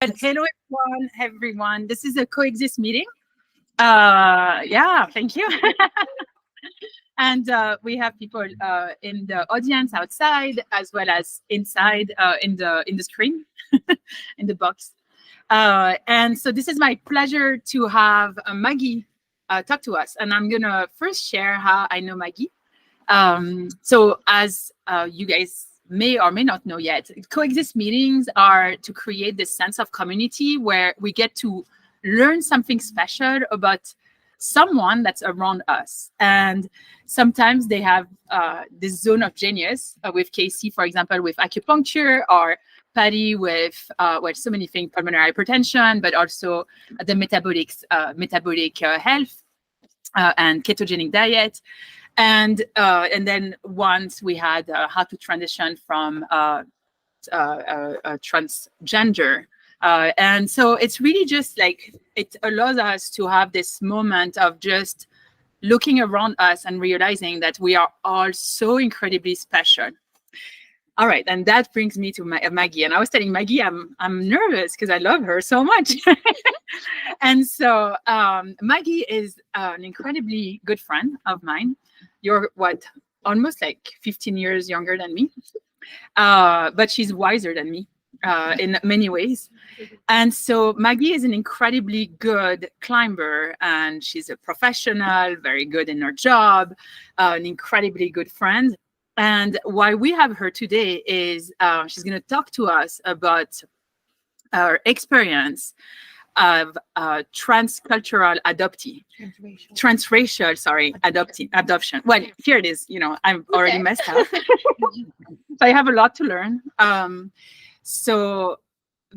Hello, everyone. This is a Coexist meeting. Thank you. And we have people in the audience outside as well as inside in the screen, in the box. And so this is my pleasure to have Maggie talk to us. And I'm gonna first share how I know Maggie. So as you guys may or may not know yet, Coexist meetings are to create this sense of community where we get to learn something special about someone that's around us. And sometimes they have this zone of genius with Casey, for example, with acupuncture, or Patty with so many things, pulmonary hypertension, but also the metabolic health and ketogenic diet. And then once we had how to transition from transgender. And so it's really just like, it allows us to have this moment of just looking around us and realizing that we are all so incredibly special. All right, and that brings me to Maggie. And I was telling Maggie, I'm nervous because I love her so much. And so Maggie is an incredibly good friend of mine. You're almost like 15 years younger than me, but she's wiser than me in many ways. And so Maggie is an incredibly good climber, and she's a professional, very good in her job, an incredibly good friend. And why we have her today is she's going to talk to us about our experience of transcultural adoptee, transracial, adoption. Well, here it is. I'm already messed up. So I have a lot to learn. So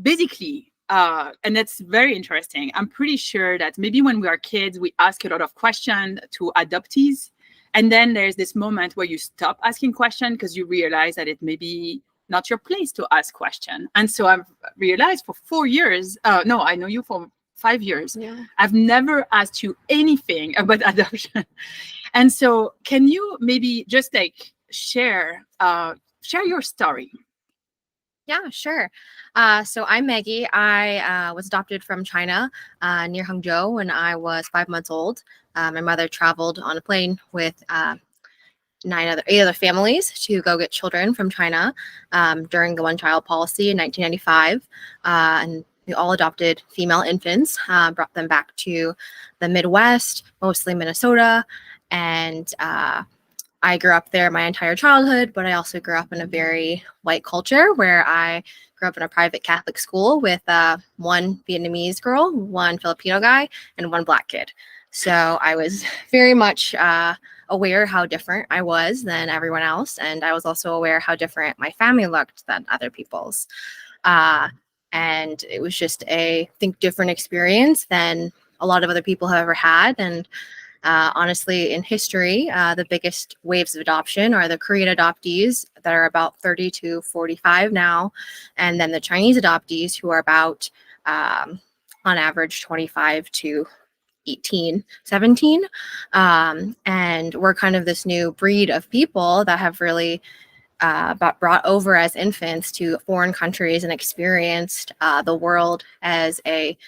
basically, and that's very interesting. I'm pretty sure that maybe when we are kids, we ask a lot of questions to adoptees. And then there's this moment where you stop asking questions because you realize that it may be not your place to ask questions. And so I've realized for 4 years, no, I know you for 5 years. Yeah. I've never asked you anything about adoption. And so can you maybe just share your story? Yeah, sure. So I'm Maggie. I was adopted from China near Hangzhou when I was 5 months old. My mother traveled on a plane with 8 other families to go get children from China during the one-child policy in 1995. And we all adopted female infants, brought them back to the Midwest, mostly Minnesota. And I grew up there my entire childhood, but I also grew up in a very white culture where I grew up in a private Catholic school with one Vietnamese girl, one Filipino guy, and one Black kid. So I was very much aware how different I was than everyone else. And I was also aware how different my family looked than other people's. And it was just a different experience than a lot of other people have ever had. And honestly, in history, the biggest waves of adoption are the Korean adoptees that are about 30 to 45 now. And then the Chinese adoptees who are about, on average, 25 to 18, 17. And we're kind of this new breed of people that have really brought over as infants to foreign countries and experienced the world as a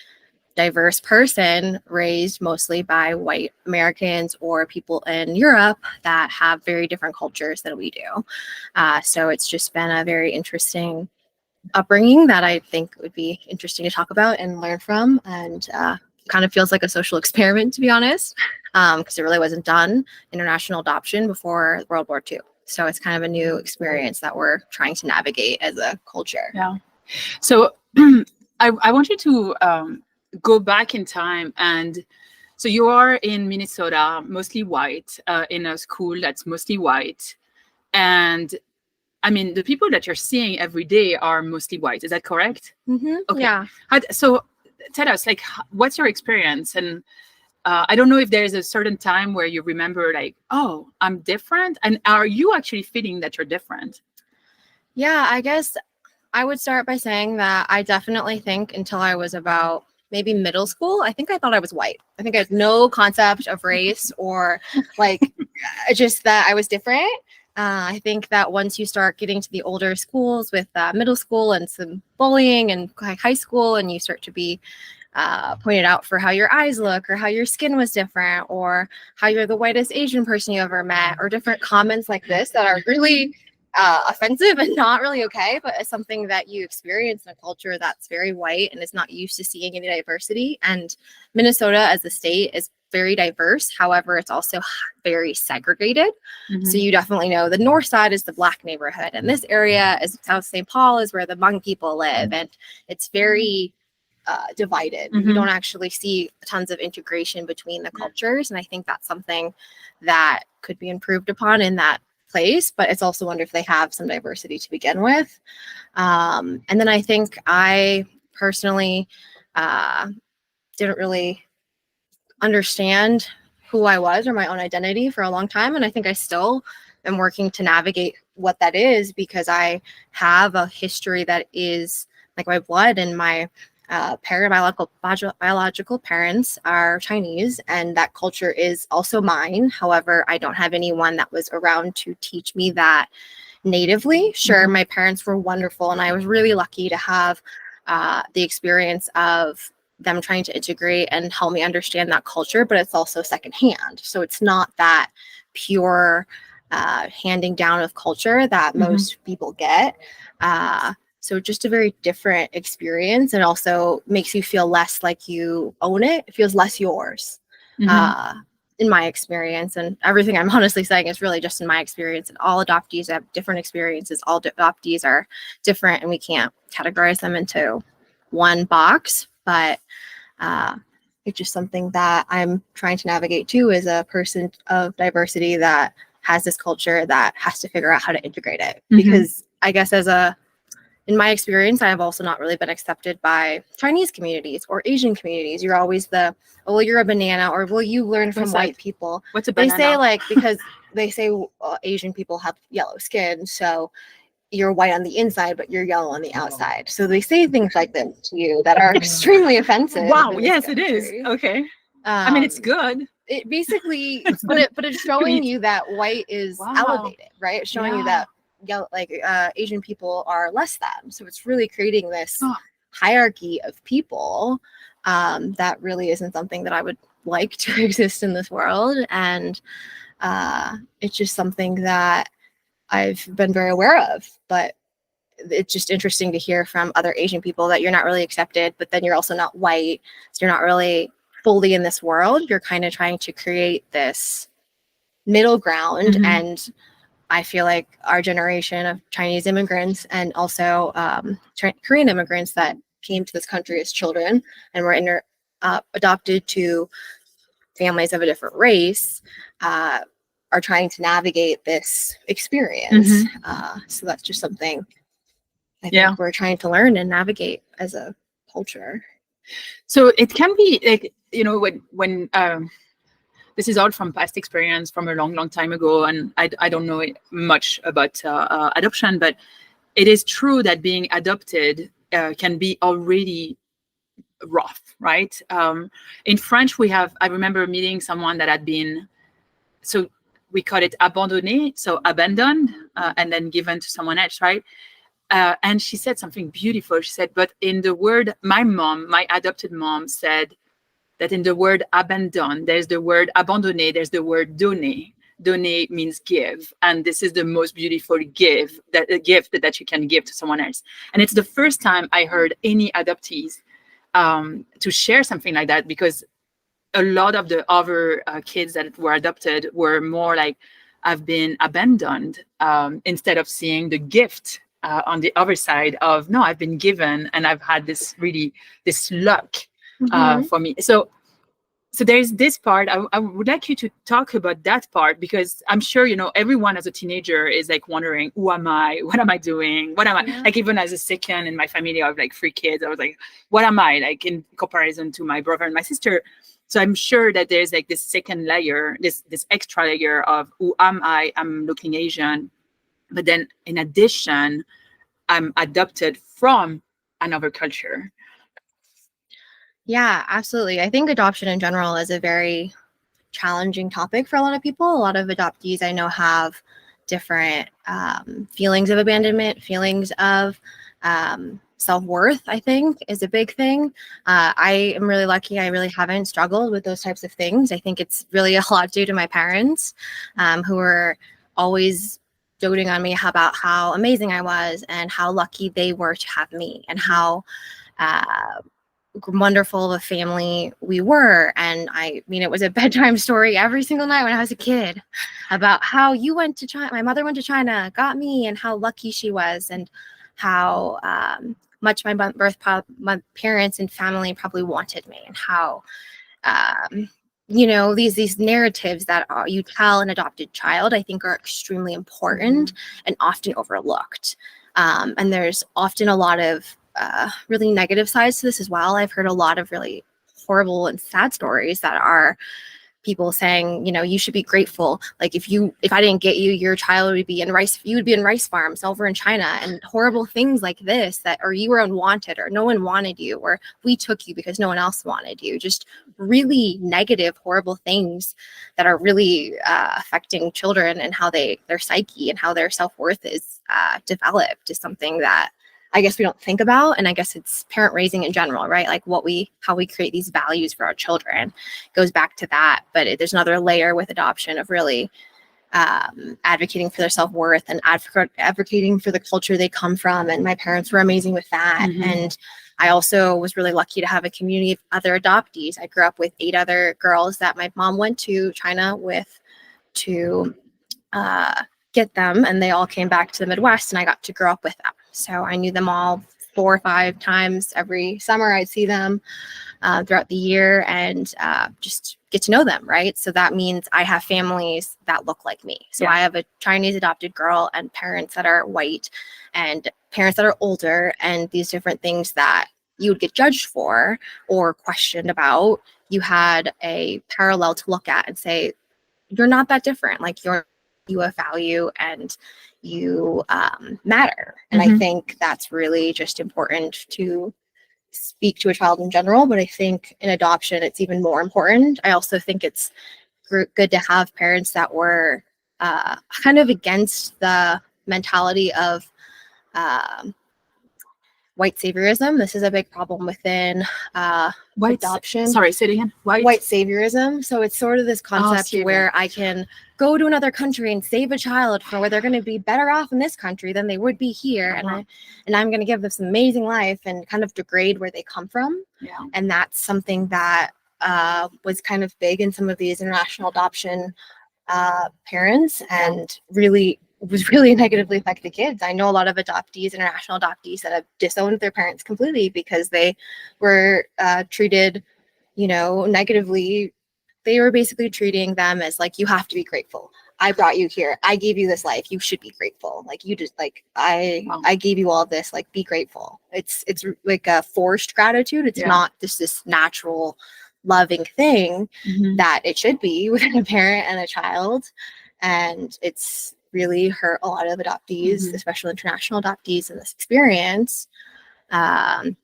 diverse person raised mostly by white Americans or people in Europe that have very different cultures than we do. So it's just been a very interesting upbringing that I think would be interesting to talk about and learn from, and kind of feels like a social experiment, to be honest, because it really wasn't done, international adoption, before World War II. So it's kind of a new experience that we're trying to navigate as a culture. Yeah. So I want you to go back in time. And so you are in Minnesota, mostly white, in a school that's mostly white. And I mean, the people that you're seeing every day are mostly white. Is that correct? Mm-hmm. Okay. Yeah. So tell us, what's your experience? And I don't know if there's a certain time where you remember oh, I'm different. And are you actually feeling that you're different? Yeah, I guess I would start by saying that I definitely think until I was about maybe middle school, I think I thought I was white. I think I had no concept of race or just that I was different. I think that once you start getting to the older schools with middle school and some bullying and high school, and you start to be pointed out for how your eyes look or how your skin was different or how you're the whitest Asian person you ever met, or different comments like this that are really offensive and not really okay, but it's something that you experience in a culture that's very white and is not used to seeing any diversity. And Minnesota as a state is very diverse. However, it's also very segregated. Mm-hmm. So you definitely know the north side is the Black neighborhood, and this area is South St. Paul is where the Hmong people live, and it's very divided. Mm-hmm. You don't actually see tons of integration between the cultures, and I think that's something that could be improved upon in that place. But it's also wonder if they have some diversity to begin with. And then I think I personally didn't really understand who I was or my own identity for a long time, and I think I still am working to navigate what that is, because have a history that is like my blood, and my biological parents are Chinese, and that culture is also mine. However, I don't have anyone that was around to teach me that natively. Sure, my parents were wonderful, and I was really lucky to have the experience of them trying to integrate and help me understand that culture, but it's also secondhand. So it's not that pure handing down of culture that most people get. So just a very different experience, and also makes you feel less like you own it. It feels less yours, in my experience. And everything I'm honestly saying is really just in my experience. And all adoptees have different experiences. All adoptees are different, and we can't categorize them into one box. But it's just something that I'm trying to navigate too, as a person of diversity that has this culture that has to figure out how to integrate it. Because I guess in my experience, I have also not really been accepted by Chinese communities or Asian communities. You're always well, you're a banana, or well, you learn from white people. What's a banana? They say because they say Asian people have yellow skin, so you're white on the inside, but you're yellow on the outside. So they say things like this to you that are extremely offensive. Wow. Yes, it is. Okay. I mean, it's good. It basically, but it's showing you that white is elevated, right? It's showing you that Asian people are less than. So it's really creating this hierarchy of people that really isn't something that I would like to exist in this world. And it's just something that I've been very aware of. But it's just interesting to hear from other Asian people that you're not really accepted, but then you're also not white. So you're not really fully in this world. You're kind of trying to create this middle ground. And I feel like our generation of Chinese immigrants, and also Korean immigrants that came to this country as children and were adopted to families of a different race, are trying to navigate this experience. So that's just something I think we're trying to learn and navigate as a culture. So it can be like, when this is all from past experience from a long time ago, and I don't know much about adoption, but it is true that being adopted can be already rough, right? In French, I remember meeting someone that had been, so we call it abandonné, so abandoned, and then given to someone else, right? And she said something beautiful. She said, but in the word, my adopted mom said that in the word abandon, there's the word abandonné, there's the word donner. Donner means give. And this is the most beautiful gift that you can give to someone else. And it's the first time I heard any adoptees to share something like that, because a lot of the other kids that were adopted were more like, I've been abandoned, instead of seeing the gift on the other side of, no, I've been given, and I've had this luck for me. So there's this part. I would like you to talk about that part, because I'm sure, everyone as a teenager is like wondering, who am I? What am I doing? What am I? Like, even as a second in my family of like 3 kids, I was like, what am I, like, in comparison to my brother and my sister? So I'm sure that there's like this second layer, this extra layer of, who am I? I'm looking Asian. But then in addition, I'm adopted from another culture. Yeah, absolutely. I think adoption in general is a very challenging topic for a lot of people. A lot of adoptees I know have different feelings of abandonment, feelings of self-worth, I think, is a big thing. I am really lucky. I really haven't struggled with those types of things. I think it's really a lot due to my parents, who were always doting on me about how amazing I was and how lucky they were to have me, and how wonderful of a family we were. And I mean, it was a bedtime story every single night when I was a kid about how you went to China, my mother went to China, got me, and how lucky she was, and how much my parents and family probably wanted me, and how these narratives that you tell an adopted child, I think, are extremely important and often overlooked. And there's often a lot of really negative sides to this as well. I've heard a lot of really horrible and sad stories that are people saying, you should be grateful. Like if I didn't get you, your child would be in rice farms over in China, and horrible things like this, or you were unwanted, or no one wanted you, or we took you because no one else wanted you. Just really negative, horrible things that are really affecting children, and how their psyche and how their self-worth is developed is something that I guess we don't think about. And I guess it's parent raising in general, right? Like how we create these values for our children goes back to that. But there's another layer with adoption of really advocating for their self-worth and advocating for the culture they come from. And my parents were amazing with that. And I also was really lucky to have a community of other adoptees. I grew up with 8 other girls that my mom went to China with to get them, and they all came back to the Midwest, and I got to grow up with them. So I knew them all 4 or 5 times every summer. I'd see them throughout the year, and just get to know them, right? So that means I have families that look like me. So I have a Chinese adopted girl, and parents that are white, and parents that are older, and these different things that you would get judged for or questioned about. You had a parallel to look at and say, you're not that different. Like you have value, and you matter. And I think that's really just important to speak to a child in general, but I think in adoption it's even more important. I also think it's good to have parents that were kind of against the mentality of white saviorism. This is a big problem within adoption. Sorry, say it again. White saviorism. So it's sort of this concept where I can go to another country and save a child for where they're going to be better off in this country than they would be here. And I'm going to give them some amazing life and kind of degrade where they come from. And that's something that was kind of big in some of these international adoption parents, and was really negatively affected kids. I know a lot of adoptees, international adoptees, that have disowned their parents completely because they were treated, negatively. They were basically treating them as like, you have to be grateful. I brought you here. I gave you this life. You should be grateful. Like you just I gave you all this, like, be grateful. It's like a forced gratitude. It's not this natural loving thing that it should be within a parent and a child. And it's really hurt a lot of adoptees, especially international adoptees, in this experience. And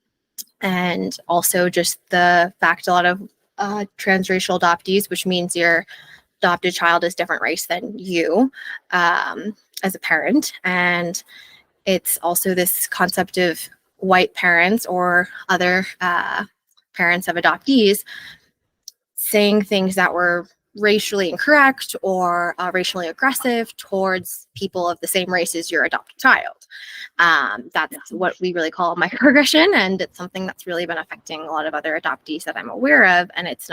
also just the fact a lot of transracial adoptees, which means your adopted child is different race than you as a parent. And it's also this concept of white parents or other parents of adoptees saying things that were racially incorrect or racially aggressive towards people of the same race as your adopted child. That's what we really call microaggression, and it's something that's really been affecting a lot of other adoptees that I'm aware of. And it's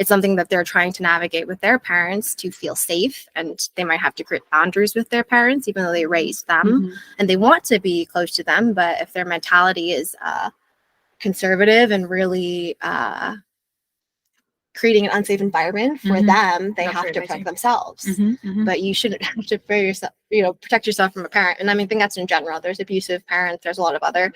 something that they're trying to navigate with their parents to feel safe, and they might have to create boundaries with their parents, even though they raised them and they want to be close to them. But if their mentality is conservative and really creating an unsafe environment for them, they have to protect themselves. But you shouldn't have to protect yourself from a parent. And I think that's in general. There's abusive parents. There's a lot of other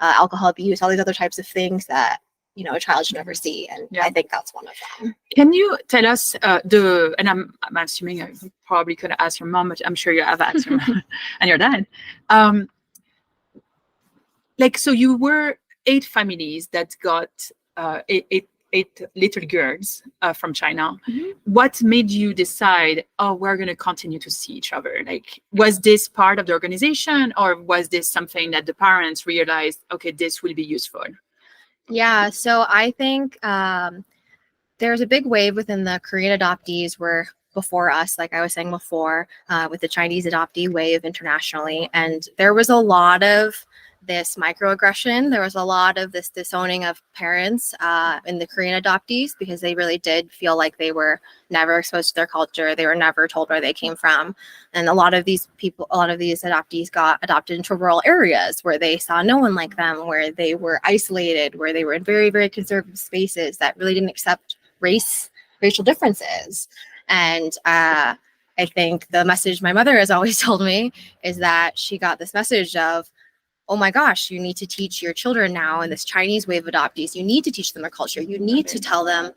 alcohol abuse, all these other types of things that a child should never see. And I think that's one of them. Can you tell us and I'm assuming I probably could ask your mom, but I'm sure you have asked your mom and your dad. So you were 8 families that got 8 little girls from China. What made you decide, oh, we're going to continue to see each other? Like, was this part of the organization, or was this something that the parents realized, okay, this will be useful? Yeah, so I think there's a big wave within the Korean adoptees where before us, like I was saying before, with the Chinese adoptee wave internationally. And there was a lot of this microaggression. There was a lot of this disowning of parents in the Korean adoptees, because they really did feel like they were never exposed to their culture. They were never told where they came from. And a lot of these adoptees got adopted into rural areas where they saw no one like them, where they were isolated, where they were in very, very conservative spaces that really didn't accept racial differences. And I think the message my mother has always told me is that she got this message of, oh my gosh, you need to teach your children now in this Chinese wave of adoptees. You need to teach them their culture. You need to tell them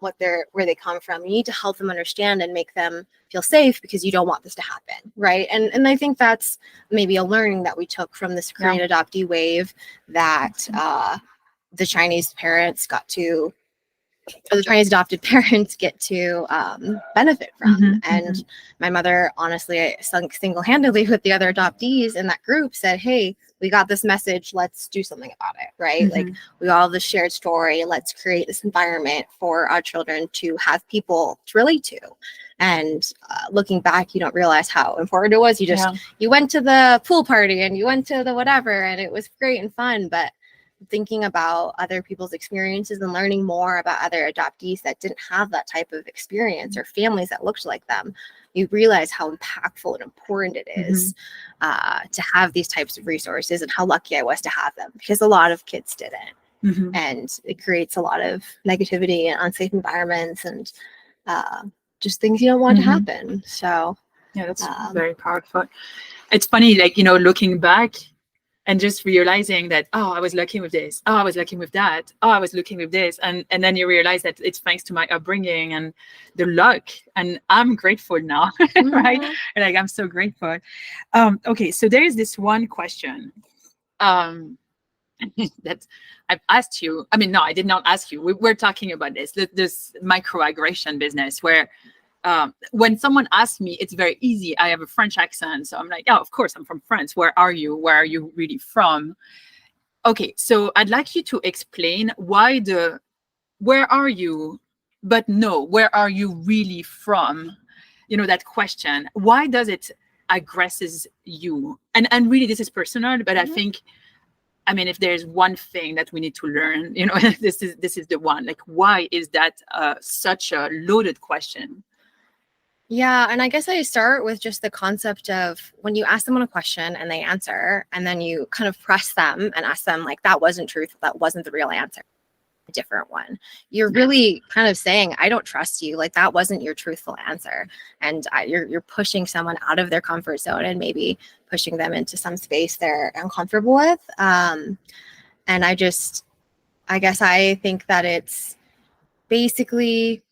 where they come from. You need to help them understand and make them feel safe, because you don't want this to happen, right? And I think that's maybe a learning that we took from this Korean adoptee wave, that the Chinese parents or the Chinese adopted parents get to benefit from. And my mother, honestly, single-handedly with the other adoptees in that group said, hey, we got this message, let's do something about it, right? Like, we all have this shared story, let's create this environment for our children to have people to relate to. And looking back, you don't realize how important it was. You went to the pool party and you went to the whatever, and it was great and fun, but thinking about other people's experiences and learning more about other adoptees that didn't have that type of experience, or families that looked like them, you realize how impactful and important it is to have these types of resources, and how lucky I was to have them, because a lot of kids didn't. And it creates a lot of negativity and unsafe environments, and just things you don't want to happen. So yeah, that's very powerful. It's funny, like, looking back, and just realizing that, oh, I was lucky with this. Oh, I was lucky with that. Oh, I was lucky with this. And then you realize that it's thanks to my upbringing and the luck. And I'm grateful now, right? And like, I'm so grateful. Okay, so there is this one question that I've asked you. I mean, no, I did not ask you. We're talking about this microaggression business, where when someone asks me, it's very easy. I have a French accent. So I'm like, oh, of course, I'm from France. Where are you? Where are you really from? Okay, so I'd like you to explain why where are you, but no, where are you really from? That question. Why does it aggresses you? And really, this is personal, but I think, I mean, if there's one thing that we need to learn, this is the one. Like, why is that such a loaded question? Yeah, and I guess I start with just the concept of when you ask someone a question and they answer, and then you kind of press them and ask them, like, that wasn't truth, that wasn't the real answer, a different one. You're really kind of saying, I don't trust you, like, that wasn't your truthful answer. And you're pushing someone out of their comfort zone and maybe pushing them into some space they're uncomfortable with. And I guess I think that it's basically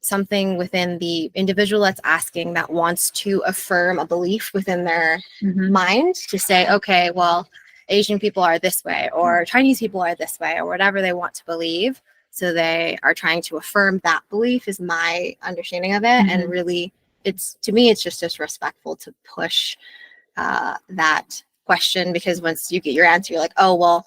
something within the individual that's asking that wants to affirm a belief within their mind, to say, okay, well, Asian people are this way, or Chinese people are this way, or whatever they want to believe. So they are trying to affirm that belief, is my understanding of it. And really, to me, it's just disrespectful to push that question, because once you get your answer, you're like, oh, well,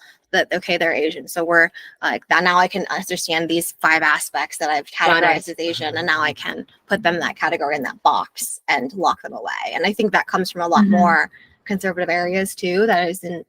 okay, they're Asian. So we're like that. Now I can understand these 5 aspects that I've categorized as Asian, and now I can put them in that category, in that box, and lock them away. And I think that comes from a lot more conservative areas too. That isn't,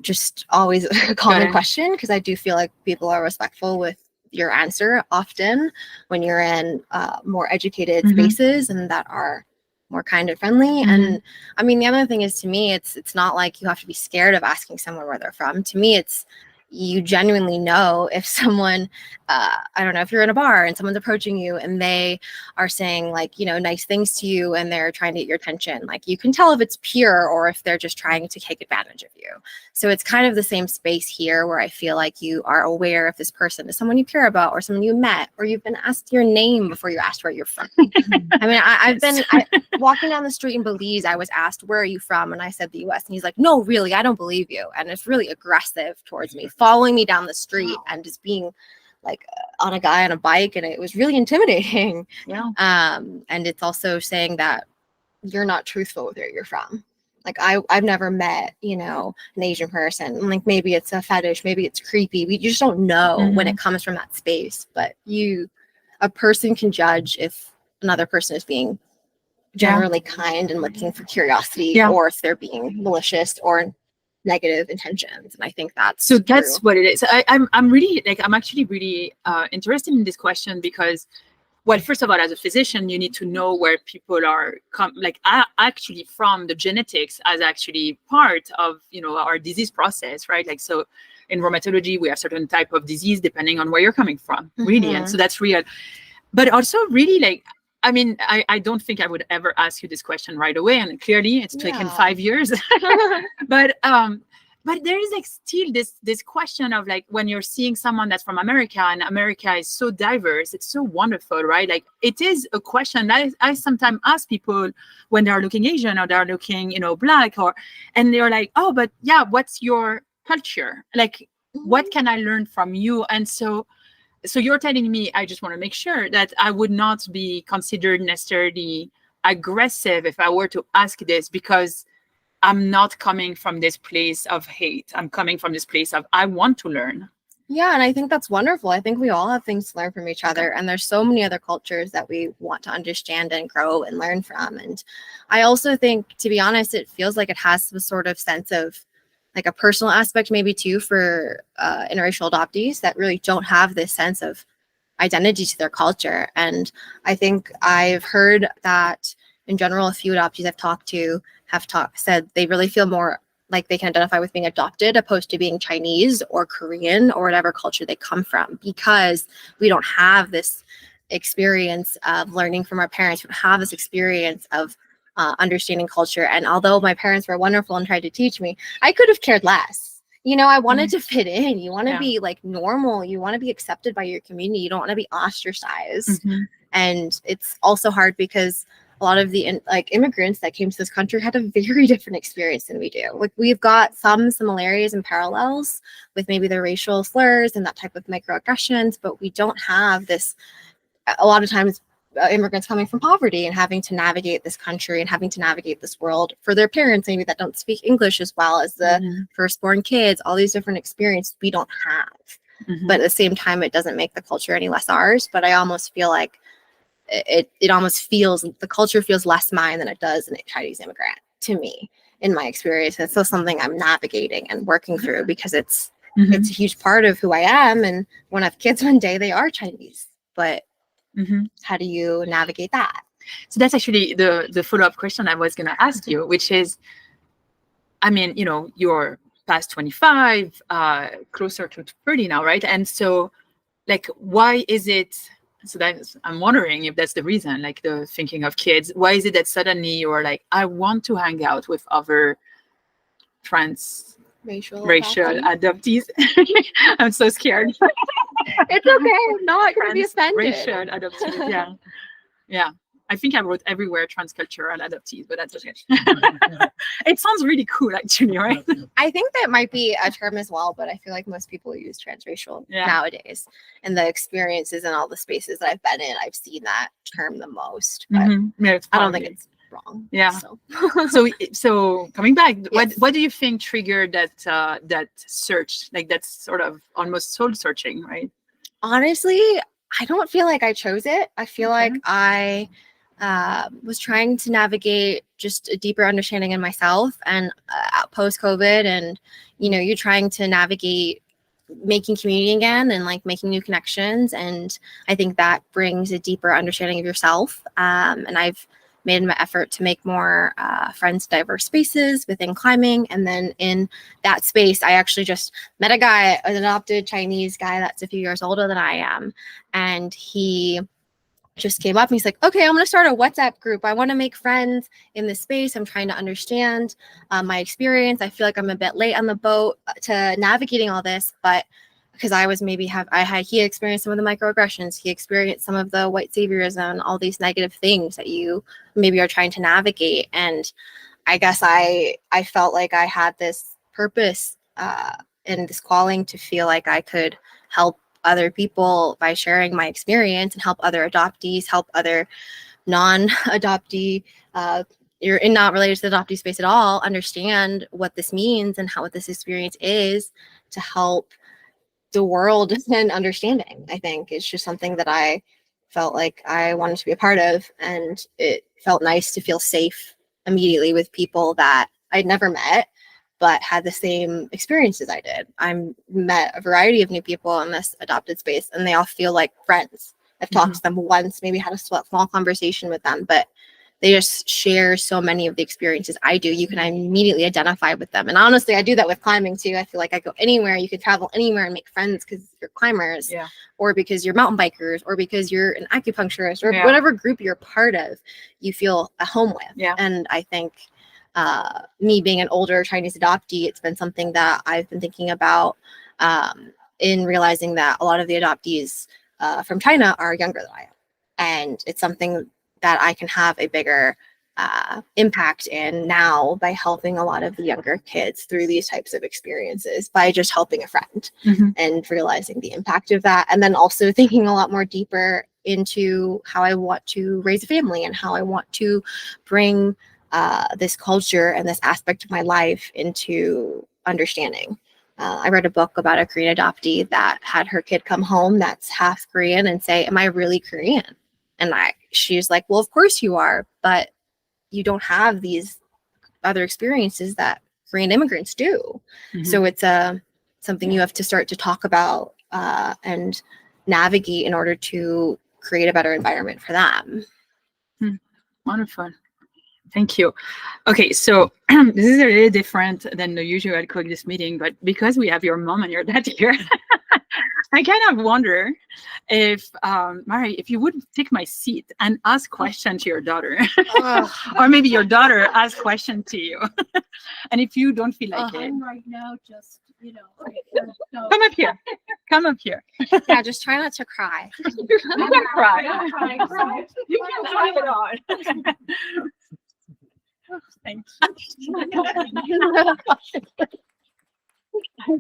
just always a common question, because I do feel like people are respectful with your answer often when you're in more educated spaces and that are more kind and friendly. And I mean, the other thing is, to me, it's not like you have to be scared of asking someone where they're from. To me, it's you genuinely know if someone, I don't know, if you're in a bar and someone's approaching you and they are saying like, you know, nice things to you and they're trying to get your attention, like you can tell if it's pure or if they're just trying to take advantage of you. So it's kind of the same space here where I feel like you are aware if this person is someone you care about or someone you met, or you've been asked your name before you asked where you're from. I mean, I've been walking down the street in Belize. I was asked, where are you from? And I said the US. And he's like, no, really, I don't believe you. And it's really aggressive towards me, following me down the street and just being like on a guy on a bike. And it was really intimidating. Yeah. And it's also saying that you're not truthful with where you're from. Like I've never met, you know, an Asian person. Like maybe it's a fetish, maybe it's creepy. You just don't know when it comes from that space. But a person can judge if another person is being generally kind and looking for curiosity, or if they're being malicious or negative intentions. And I think that's that's what it is. I'm really like, I'm actually really interested in this question because, well, first of all, as a physician, you need to know where people are actually from the genetics as actually part of, you know, our disease process, right? Like, so in rheumatology, we have certain type of disease depending on where you're coming from, really. And so that's real. But also really like, I mean, I don't think I would ever ask you this question right away. And clearly it's taken 5 years. But there is like still this question of like, when you're seeing someone that's from America, and America is so diverse, it's so wonderful, right? Like it is a question that I sometimes ask people when they're looking Asian or they're looking, you know, Black, and they're like, oh, but yeah, what's your culture? Like, what can I learn from you? And so you're telling me, I just want to make sure that I would not be considered necessarily aggressive if I were to ask this, because I'm not coming from this place of hate. I'm coming from this place of, I want to learn. Yeah, and I think that's wonderful. I think we all have things to learn from each other. And there's so many other cultures that we want to understand and grow and learn from. And I also think, to be honest, it feels like it has some sort of sense of like a personal aspect maybe too for interracial adoptees that really don't have this sense of identity to their culture. And I think I've heard that in general, a few adoptees I've talked to have said they really feel more like they can identify with being adopted opposed to being Chinese or Korean or whatever culture they come from, because we don't have this experience of learning from our parents. We don't have this experience of understanding culture. And although my parents were wonderful and tried to teach me, I could have cared less. You know, I wanted to fit in. You want to be like normal. You want to be accepted by your community. You don't want to be ostracized. And it's also hard because a lot of the immigrants that came to this country had a very different experience than we do. Like we've got some similarities and parallels with maybe the racial slurs and that type of microaggressions, but we don't have this. A lot of times immigrants coming from poverty and having to navigate this country and having to navigate this world for their parents, maybe that don't speak English as well as the firstborn kids, all these different experiences we don't have. But at the same time, it doesn't make the culture any less ours. But I almost feel like it almost feels, the culture feels less mine than it does in a Chinese immigrant to me, in my experience. It's still something I'm navigating and working through because it's a huge part of who I am. And when I have kids one day, they are Chinese, but how do you navigate that? So that's actually the follow-up question I was going to ask you, which is, I mean, you know, you're past 25, closer to 30 now, right? And so like, why is it, so that's, I'm wondering if that's the reason, like the thinking of kids, why is it that suddenly you're like, I want to hang out with other racial adoptees? I'm so scared. It's okay. I'm not going to be offended. Racial adoptees, yeah. I think I wrote everywhere transcultural adoptees, but that's okay. It sounds really cool, actually, right? I think that might be a term as well, but I feel like most people use transracial nowadays. And the experiences and all the spaces that I've been in, I've seen that term the most. But I don't think it's wrong. Yeah. So coming back, what do you think triggered that search? Like that's sort of almost soul searching, right? Honestly, I don't feel like I chose it. I feel like I was trying to navigate just a deeper understanding in myself and post-COVID, and you know, you're trying to navigate making community again and like making new connections, and I think that brings a deeper understanding of yourself. And I've made an effort to make more friends, diverse spaces within climbing. And then in that space, I actually just met a guy, an adopted Chinese guy that's a few years older than I am. And he just came up and he's like, okay, I'm going to start a WhatsApp group. I want to make friends in this space. I'm trying to understand my experience. I feel like I'm a bit late on the boat to navigating all this, but because I was he experienced some of the microaggressions. He experienced some of the white saviorism and all these negative things that you maybe are trying to navigate. And I guess I felt like I had this purpose and this calling to feel like I could help other people by sharing my experience and help other adoptees, help other non-adoptee, you're not related to the adoptee space at all, understand what this means and what this experience is, to help the world and understanding. I think it's just something that I felt like I wanted to be a part of, and it felt nice to feel safe immediately with people that I'd never met but had the same experiences I did. I met a variety of new people in this adopted space, and they all feel like friends. I've talked to them once, maybe had a small conversation with them, but they just share so many of the experiences I do. You can immediately identify with them. And honestly, I do that with climbing too. I feel like I go anywhere, you can travel anywhere and make friends because you're climbers, or because you're mountain bikers, or because you're an acupuncturist, or whatever group you're part of, you feel at home with. And I think me being an older Chinese adoptee, it's been something that I've been thinking about in realizing that a lot of the adoptees from China are younger than I am. And it's something that I can have a bigger impact in now by helping a lot of the younger kids through these types of experiences, by just helping a friend and realizing the impact of that. And then also thinking a lot more deeper into how I want to raise a family and how I want to bring this culture and this aspect of my life into understanding. I read a book about a Korean adoptee that had her kid come home that's half Korean and say, am I really Korean? And she's like, well, of course you are, but you don't have these other experiences that Korean immigrants do. So it's something you have to start to talk about and navigate in order to create a better environment for them. Wonderful. Thank you. Okay, so this is a little different than the usual Coexist meeting, but because we have your mom and your dad here, I kind of wonder if, Mari, if you would take my seat and ask questions to your daughter, or maybe your daughter ask questions to you. And if you don't feel like it. I'm right now just, okay, so. Come up here. Come up here. Yeah, just try not to cry. You can cry. You can cry it on. Thank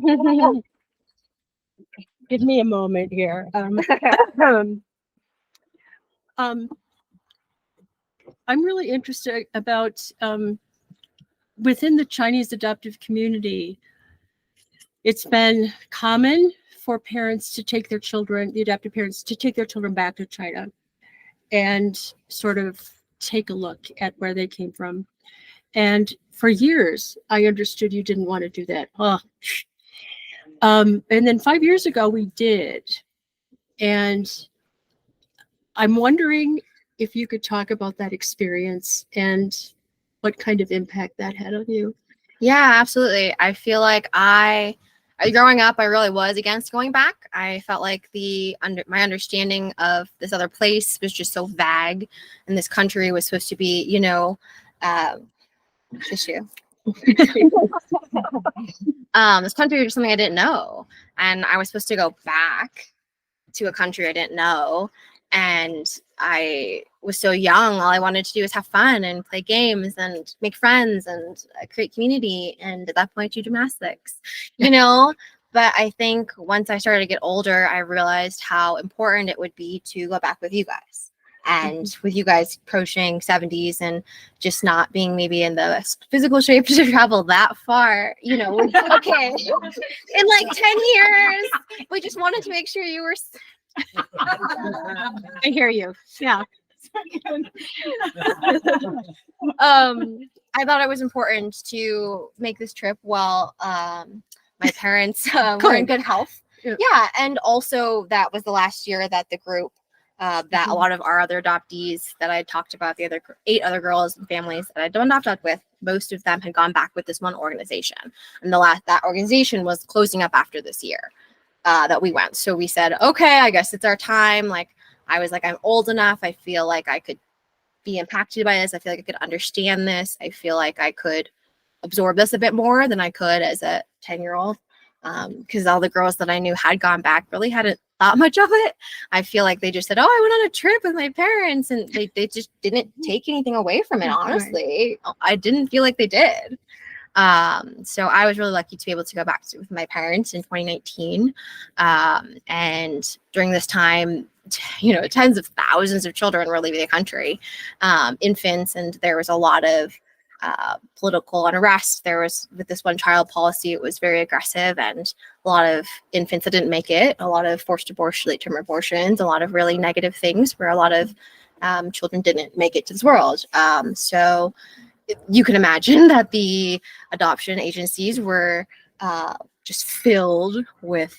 you. Give me a moment here. I'm really interested about within the Chinese adoptive community. It's been common for parents to take their children, the adoptive parents, to take their children back to China and sort of take a look at where they came from. And for years, I understood you didn't want to do that. And then 5 years ago, we did. And I'm wondering if you could talk about that experience and what kind of impact that had on you. Yeah, absolutely. I feel like growing up, I really was against going back. I felt like my understanding of this other place was just so vague, and this country was supposed to be, tissue. This country was something I didn't know, and I was supposed to go back to a country I didn't know. And I was so young. All I wanted to do was have fun and play games and make friends and create community. And at that point, do gymnastics, But I think once I started to get older, I realized how important it would be to go back with you guys. And with you guys approaching 70s and just not being maybe in the physical shape to travel that far, okay, in like 10 years, we just wanted to make sure you were. I hear you. Yeah. I thought it was important to make this trip while my parents were in good health. Yeah. And also that was the last year that the group that a lot of our other adoptees that I talked about, the other 8 other girls and families that I don't adopt with, most of them had gone back with this one organization. And that organization was closing up after this year that we went. So we said, okay, I guess it's our time. Like, I was like, I'm old enough. I feel like I could be impacted by this. I feel like I could understand this. I feel like I could absorb this a bit more than I could as a 10-year-old. Because all the girls that I knew had gone back really hadn't thought much of it. I feel like they just said, oh, I went on a trip with my parents, and they just didn't take anything away from it, honestly. I didn't feel like they did. So I was really lucky to be able to go back with my parents in 2019. And during this time, tens of thousands of children were leaving the country, infants, and there was a lot of political unrest. There was, with this one child policy, it was very aggressive, and a lot of infants that didn't make it, a lot of forced abortion, late-term abortions, a lot of really negative things where a lot of children didn't make it to this world. So you can imagine that the adoption agencies were just filled with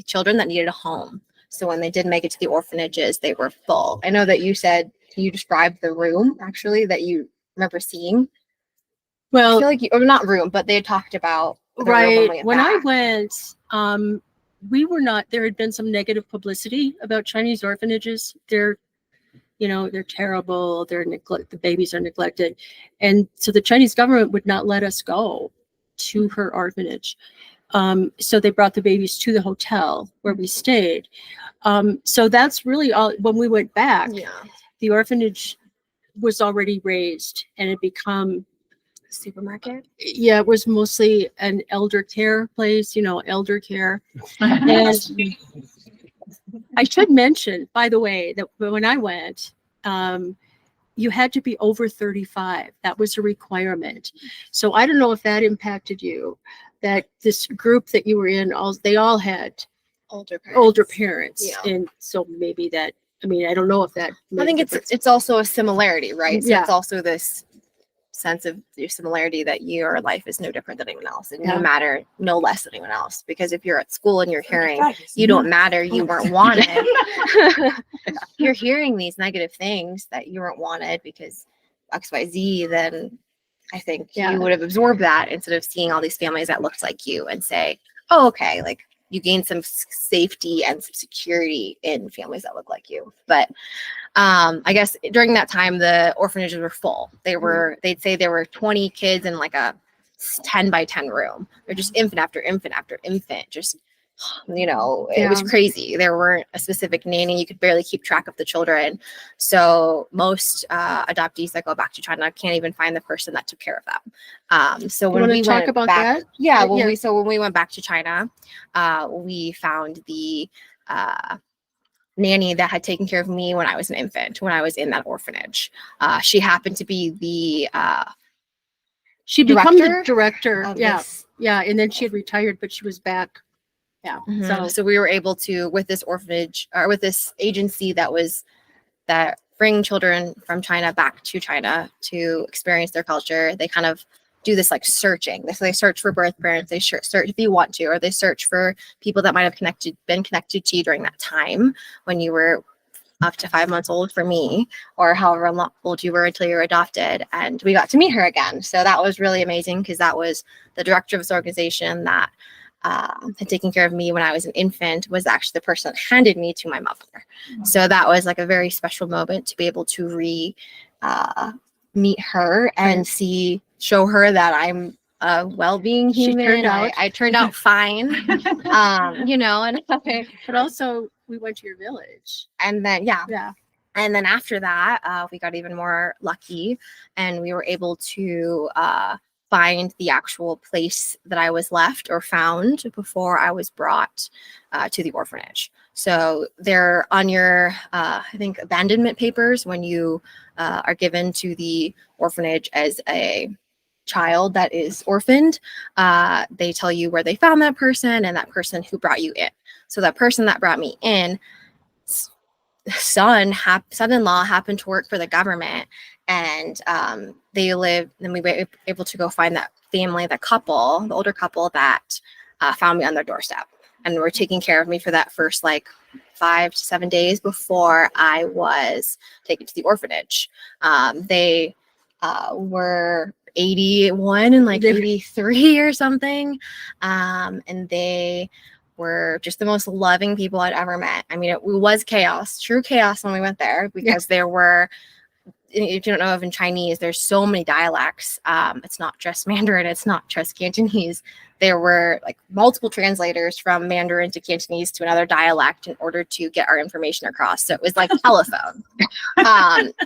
children that needed a home. So when they did make it to the orphanages, they were full. I know that you said, can you describe the room actually that you remember seeing? Well, I feel like or not room, but they had talked about right when I went, we were not. There had been some negative publicity about Chinese orphanages. They're terrible. The babies are neglected, and so the Chinese government would not let us go to her orphanage. So they brought the babies to the hotel where we stayed. So that's really all. When we went back, the orphanage was already raised and it become a supermarket. Yeah, it was mostly an elder care place, elder care. And I should mention, by the way, that when I went, you had to be over 35. That was a requirement. So I don't know if that impacted you, that this group that you were in, they all had older parents. Yeah. And so maybe that, I don't know if that. I think it's also a similarity, right? So Yeah. it's also this sense of your similarity that your life is no different than anyone else, and Yeah. you matter no less than anyone else. Because if you're at school and you're hearing you don't matter, you weren't wanted, you're hearing these negative things that you weren't wanted because XYZ, then I think you would have absorbed that instead of seeing all these families that looked like you and say, oh, okay, like you gain some safety and some security in families that look like you. But I guess during that time, the orphanages were full. They'd say there were 20 kids in like a 10 by 10 room. They're just infant after infant after infant. Just, it was crazy. There weren't a specific nanny. You could barely keep track of the children. So most adoptees that go back to China can't even find the person that took care of them. So when we talk went about back, that? when we went back to China, we found the nanny that had taken care of me when I was an infant, when I was in that orphanage. She happened to be the she became the director. This. Yeah. And then she had retired, but she was back. Yeah. Mm-hmm. So we were able to, with this orphanage or with this agency that bring children from China back to China to experience their culture. They kind of do this like searching. They search for birth parents. They search if you want to, or they search for people that might have been connected to you during that time when you were up to 5 months old for me, or however old you were until you were adopted. And we got to meet her again. So that was really amazing because that was the director of this organization that had taken care of me when I was an infant, was actually the person that handed me to my mother. Mm-hmm. So that was like a very special moment to be able to meet her and show her that I'm a well-being human. I turned out fine, but also we went to your village. And then, and then after that, we got even more lucky and we were able to find the actual place that I was left or found before I was brought to the orphanage. So they're on your, I think, abandonment papers when you are given to the orphanage as a child that is orphaned. They tell you where they found that person and that person who brought you in. So that person that brought me in, son-in-law happened to work for the government, and they lived, and we were able to go find that family, the older couple that found me on their doorstep. and were taking care of me for that first like 5 to 7 days before I was taken to the orphanage. They were 81 and like 83 or something. And they were just the most loving people I'd ever met. I mean, it was chaos, true chaos when we went there, because there were, if you don't know of in Chinese, there's so many dialects. It's not just Mandarin, it's not just Cantonese. There were like multiple translators from Mandarin to Cantonese to another dialect in order to get our information across. So it was like telephone.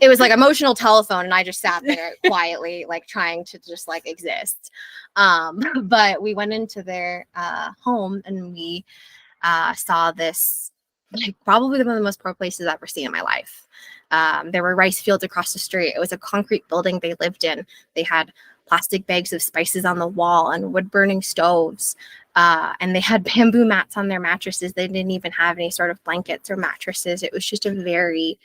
It was like emotional telephone, and I just sat there quietly, like trying to just like exist. But we went into their home, and we saw this, like probably one of the most poor places I've ever seen in my life. There were rice fields across the street. It was a concrete building they lived in. They had plastic bags of spices on the wall and wood burning stoves. And they had bamboo mats on their mattresses. They didn't even have any sort of blankets or mattresses. It was just a very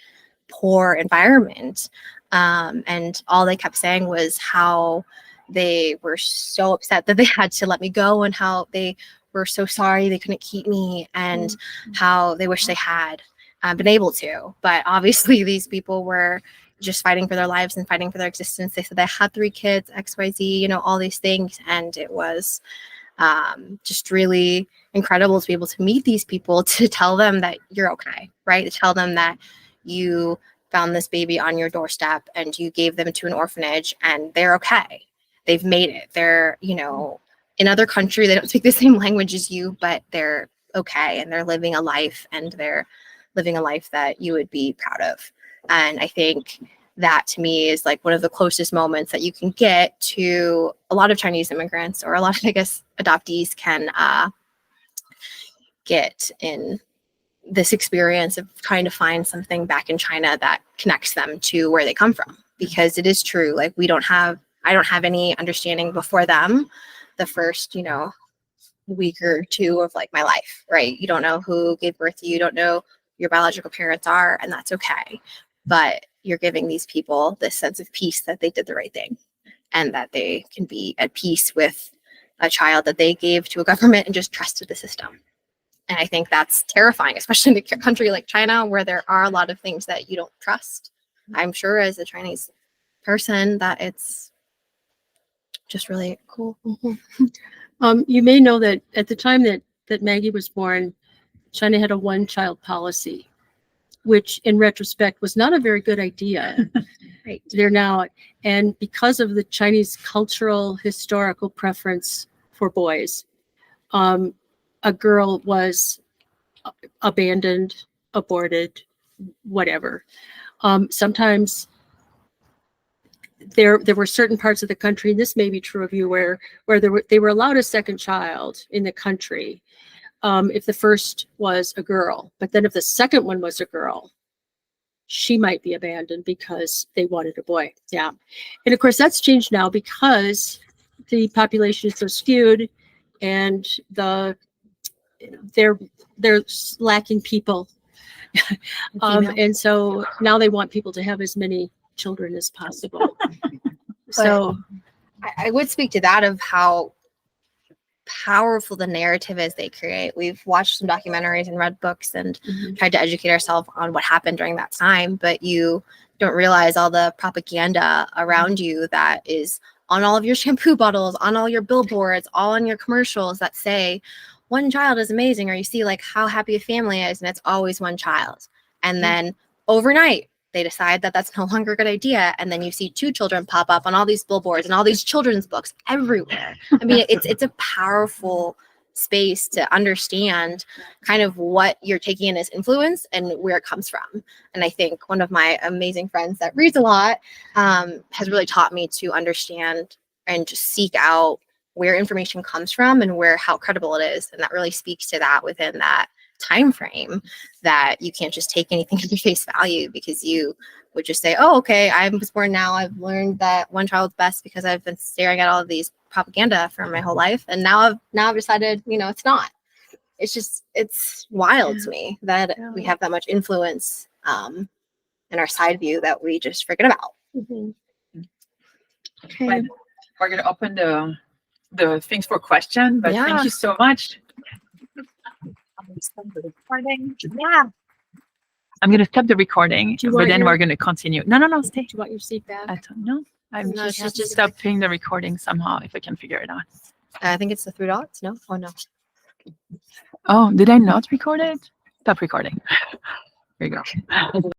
poor environment. And all they kept saying was how they were so upset that they had to let me go, and how they were so sorry they couldn't keep me, and how they wish they had been able to. But obviously these people were just fighting for their lives and fighting for their existence. They said they had 3 kids, XYZ, you know, all these things. And it was just really incredible to be able to meet these people, to tell them that you're okay, right? To tell them that you found this baby on your doorstep and you gave them to an orphanage and they're okay. They've made it. They're, you know, in other country, they don't speak the same language as you, but they're okay, and they're living a life, and they're living a life that you would be proud of. And I think that to me is like one of the closest moments that you can get to a lot of Chinese immigrants, or a lot of, I guess, adoptees can get in this experience of trying to find something back in China that connects them to where they come from. Because it is true, like I don't have any understanding before them the first, you know, week or two of like my life, right? You don't know who gave birth to you, you don't know your biological parents are, and that's okay. But you're giving these people this sense of peace that they did the right thing, and that they can be at peace with a child that they gave to a government and just trusted the system. And I think that's terrifying, especially in a country like China, where there are a lot of things that you don't trust. I'm sure as a Chinese person that it's just really cool. You may know that at the time that Maggie was born, China had a one-child policy, which in retrospect was not a very good idea. Right. They're now, and because of the Chinese cultural historical preference for boys, a girl was abandoned, aborted, whatever. Sometimes there were certain parts of the country, and this may be true of you, where they were allowed a second child in the country if the first was a girl. But then if the second one was a girl, she might be abandoned because they wanted a boy. Yeah. And of course that's changed now because the population is so skewed, and they're lacking people. And so now they want people to have as many children as possible. So I would speak to that, of how powerful the narrative is they create. We've watched some documentaries and read books and tried to educate ourselves on what happened during that time, but you don't realize all the propaganda around you that is on all of your shampoo bottles, on all your billboards, all on your commercials that say one child is amazing, or you see like how happy a family is, and it's always one child. And then overnight they decide that that's no longer a good idea, and then you see 2 children pop up on all these billboards and all these children's books everywhere. I mean, it's a powerful space to understand kind of what you're taking in as influence and where it comes from. And I think one of my amazing friends that reads a lot has really taught me to understand and just seek out where information comes from and how credible it is. And that really speaks to that within that time frame, that you can't just take anything at face value, because you would just say, oh, okay, I was born now, I've learned that one child's best because I've been staring at all of these propaganda for my whole life, and now I've decided, you know, it's not. It's wild to me that we have that much influence in our side view that we just forget about. Okay. But we're going to open the things for question, but thank you so much. stop the recording. Yeah. I'm going to stop the recording, Do you but want then your- we're going to continue. No, stay. Do you want your seat back? I don't know. I'm No, it's just just- stopping the recording somehow if I can figure it out. I think it's the 3 dots. No? Oh, no. Oh, did I not record it? Stop recording. Here you go.